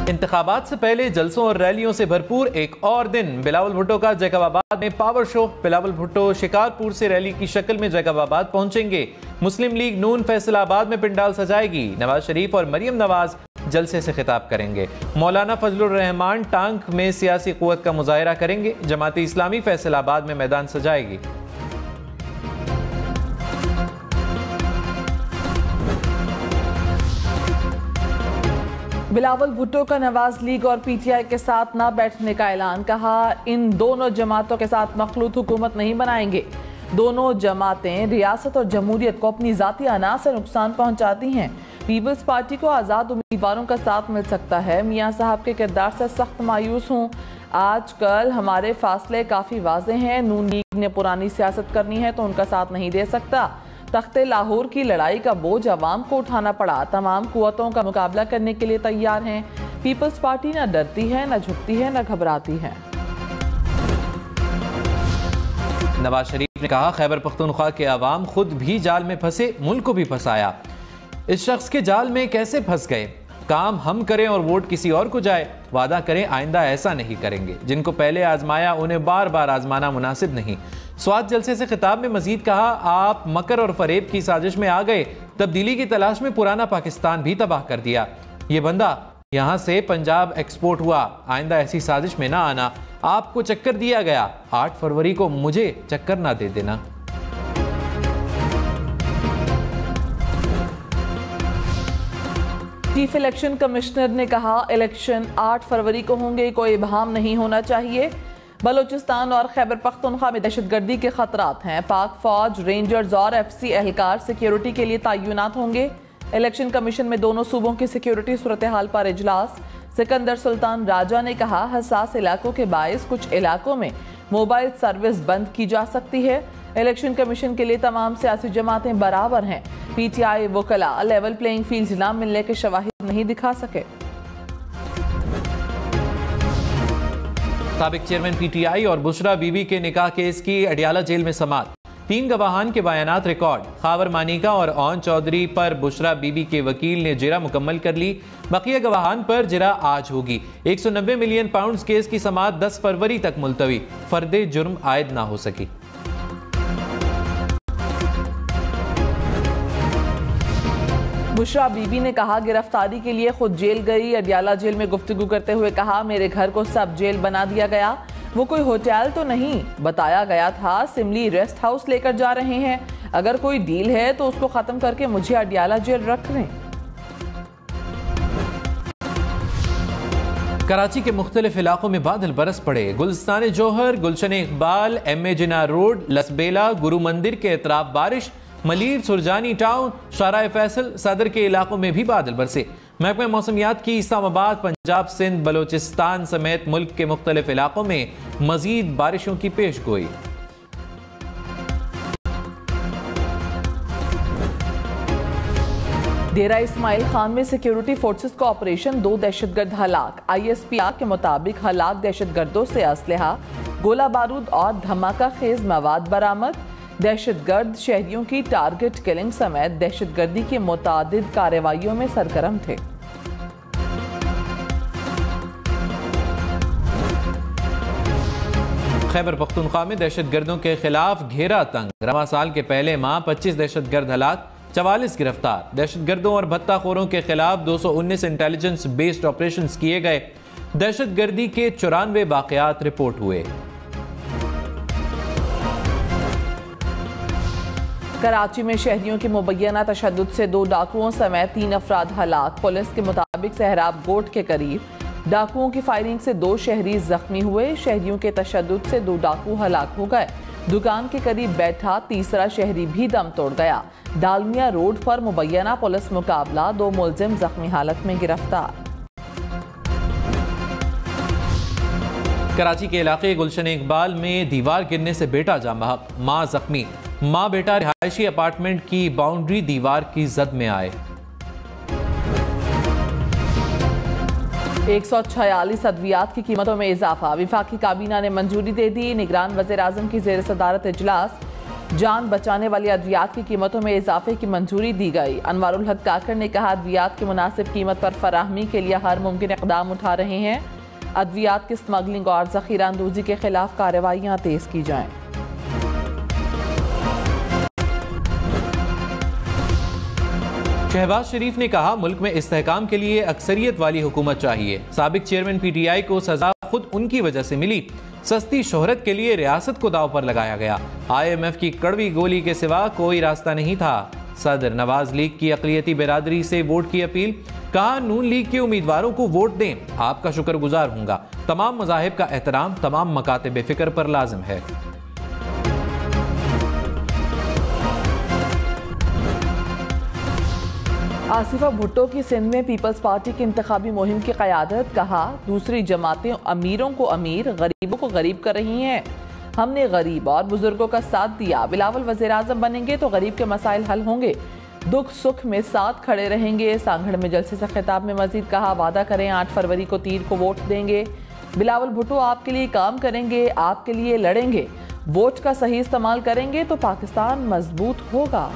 इंतखाबात से पहले जलसों और रैलियों से भरपूर एक और दिन। बिलावल भुट्टो का जैकबाबाद में पावर शो। बिलावल भुट्टो शिकारपुर से रैली की शक्ल में जैकबाबाद पहुंचेंगे। मुस्लिम लीग नून फैसलाबाद में पिंडाल सजाएगी। नवाज शरीफ और मरियम नवाज जलसे से खिताब करेंगे। मौलाना फजलुर रहमान टांग में सियासी कुव्वत का मुजाहिरा करेंगे। जमात इस्लामी फैसलाबाद में मैदान सजाएगी। बिलावल भुट्टो का नवाज लीग और पीटीआई के साथ न बैठने का ऐलान। कहा, इन दोनों जमातों के साथ मखलूत हुकूमत नहीं बनाएंगे। दोनों जमातें रियासत और जमहूरियत को अपनी जाती अना से नुकसान पहुंचाती हैं। पीपल्स पार्टी को आज़ाद उम्मीदवारों का साथ मिल सकता है। मियां साहब के किरदार से सख्त मायूस हूँ। आजकल हमारे फासले काफ़ी वाजे हैं। नून लीग ने पुरानी सियासत करनी है तो उनका साथ नहीं दे सकता। तख्ते लाहौर की लड़ाई का बोझ अवाम को उठाना पड़ा। तमाम कुव्वतों का मुकाबला करने के लिए तैयार हैं। पीपल्स पार्टी न डरती है, न झुकती है, न घबराती है। नवाज शरीफ ने कहा, खैबर पख्तूनख्वा के अवाम खुद भी जाल में फंसे, मुल्क को भी फंसाया। इस शख्स के जाल में कैसे फंस गए? काम हम करें और वोट किसी और को जाए। वादा करें आइंदा ऐसा नहीं करेंगे। जिनको पहले आजमाया उन्हें बार बार आजमाना मुनासिब नहीं। स्वात जलसे से खिताब में मजीद कहा, आप मकर और फरेब की साजिश में आ गए। तब्दीली की तलाश में पुराना पाकिस्तान भी तबाह कर दिया। ये बंदा यहाँ से पंजाब एक्सपोर्ट हुआ। आइंदा ऐसी साजिश में ना आना। आपको चक्कर दिया गया, 8 फरवरी को मुझे चक्कर ना दे देना। चीफ इलेक्शन कमिश्नर ने कहा, इलेक्शन 8 फरवरी को होंगे, कोई इबहाम नहीं होना चाहिए। बलूचिस्तान और खैबर पख्तूनख्वा में दहशतगर्दी के खतरात हैं। पाक फौज, रेंजर्स और एफसी एहलकार सिक्योरिटी के लिए तैनात होंगे। इलेक्शन कमीशन में दोनों सूबों की सिक्योरिटी सूरत हाल पर इजलास। सिकंदर सुल्तान राजा ने कहा, हसास इलाकों के बायस कुछ इलाकों में मोबाइल सर्विस बंद की जा सकती है। इलेक्शन कमीशन के लिए तमाम सियासी जमातें बराबर हैं। पीटीआई वकला लेवल प्लेइंग फील्ड न मिलने के शवाहिद नहीं दिखा सके। साबिक चेयरमैन पीटीआई और बुशरा बीबी के निकाह केस की अडियाला जेल में समाअत। 3 गवाहान के बयानात रिकॉर्ड। खावर मानिका और ओन चौधरी पर बुशरा बीबी के वकील ने जिरा मुकम्मल कर ली। बकिया गवाहान पर जिरा आज होगी। 190 मिलियन पाउंड केस की समाअत 10 फरवरी तक मुलतवी। फर्दे जुर्म आयद ना हो सकी। बुशरा बीबी ने कहा, गिरफ्तारी के लिए खुद जेल गई। अडियाला जेल में गुफ्तगू करते हुए कहा, मेरे घर को सब जेल बना दिया गया। वो कोई होटल तो नहीं, बताया गया था सिमली रेस्ट हाउस लेकर जा रहे हैं। अगर कोई डील है तो उसको खत्म करके मुझे अडियाला जेल रख लें। कराची के मुख्तलिफ इलाकों में बादल बरस पड़े। गुलस्तान जोहर, गुलशन इकबाल, MA जिना रोड, लसबेला, गुरु मंदिर के अतराफ बारिश। मलीर, सुरजानी टाउन, शाराए फैसल, सदर के इलाकों में भी बादल बरसे। महकमा मौसमियात की इस्लामाबाद, पंजाब, सिंध, बलोचिस्तान समेत मुल्क के मुख्तलिफ इलाकों में मजीद बारिशों की पेश गोई। डेरा इस्माइल खान में सिक्योरिटी फोर्सेस का ऑपरेशन, 2 दहशतगर्द हलाक। ISPR के मुताबिक हलाक दहशतगर्दों से असलहा, गोला बारूद और धमाका खेज मवाद बरामद। दहशतगर्द शहरियों की टारगेट किलिंग समेत दहशतगर्दी की मुतादिद कार्रवाइयों में सरगर्म थे। खैबर पख्तूनख्वा में दहशतगर्दों के खिलाफ घेरा तंग। रवां साल के पहले माह 25 दहशतगर्द हलाक, 44 गिरफ्तार। दहशतगर्दों और भत्ताखोरों के खिलाफ 219 इंटेलिजेंस बेस्ड ऑपरेशन किए गए। दहशतगर्दी के 94 वाकयात रिपोर्ट हुए। कराची में शहरियों के मुबैना तशद्दुद से 2 डाकुओं समेत 3 अफराद हलाक। पुलिस के मुताबिक सहराब गोट के करीब डाकुओं की फायरिंग से 2 शहरी जख्मी हुए। शहरियों के तशद्दुद से 2 डाकू हलाक हो गए। दुकान के करीब बैठा तीसरा शहरी भी दम तोड़ गया। दालमिया रोड पर मुबैना पुलिस मुकाबला, 2 मुलजिम जख्मी हालत में गिरफ्तार। कराची के इलाके गुलशन इकबाल में दीवार गिरने से बेटा जाँ बहक, मां जख्मी। मां बेटा रिहायशी अपार्टमेंट की बाउंड्री दीवार की जद में आए। 146 अद्वियात की कीमतों में इजाफा। विफाकी काबीना ने मंजूरी दे दी। निगरान वज़ीर आज़म की ज़ेर सदारत इजलास। जान बचाने वाली अद्वियात की कीमतों में इजाफे की मंजूरी दी गई। अनवारुल हक काकर ने कहा, अद्वियात की मुनासिब कीमत पर फराहमी के लिए हर मुमकिन इक़दाम उठा रहे हैं। अद्वियात की स्मगलिंग और ज़ख़ीरा अंदोज़ी के खिलाफ कार्रवाइयाँ तेज़ की जाएँ। शहबाज शरीफ ने कहा, मुल्क में इस्तेहकाम के लिए अक्सरियत वाली हुकूमत चाहिए। साबिक चेयरमैन PTI को सजा खुद उनकी वजह से मिली। सस्ती शोहरत के लिए रियासत को दाव पर लगाया गया। IMF की कड़वी गोली के सिवा कोई रास्ता नहीं था। सदर नवाज लीग की अक़लियती बिरादरी से वोट की अपील। कहा, नून लीग के उम्मीदवारों को वोट दें, आपका शुक्रगुजार हूंगा। तमाम मज़ाहिब का एहतराम तमाम मकातिब फ़िक्र पर लाजिम है। आसिफा भुट्टो की सिंध में पीपल्स पार्टी की इंतखाबी मुहिम की क़यादत। कहा, दूसरी जमातें अमीरों को अमीर, गरीबों को गरीब कर रही हैं। हमने गरीब और बुजुर्गों का साथ दिया। बिलावल वज़ीर आज़म बनेंगे तो गरीब के मसाइल हल होंगे, दुख सुख में साथ खड़े रहेंगे। सांगड़ में जलसे से खिताब में मजीद कहा, वादा करें 8 फरवरी को तीर को वोट देंगे। बिलावल भुट्टो आपके लिए काम करेंगे, आपके लिए लड़ेंगे। वोट का सही इस्तेमाल करेंगे तो पाकिस्तान मजबूत होगा।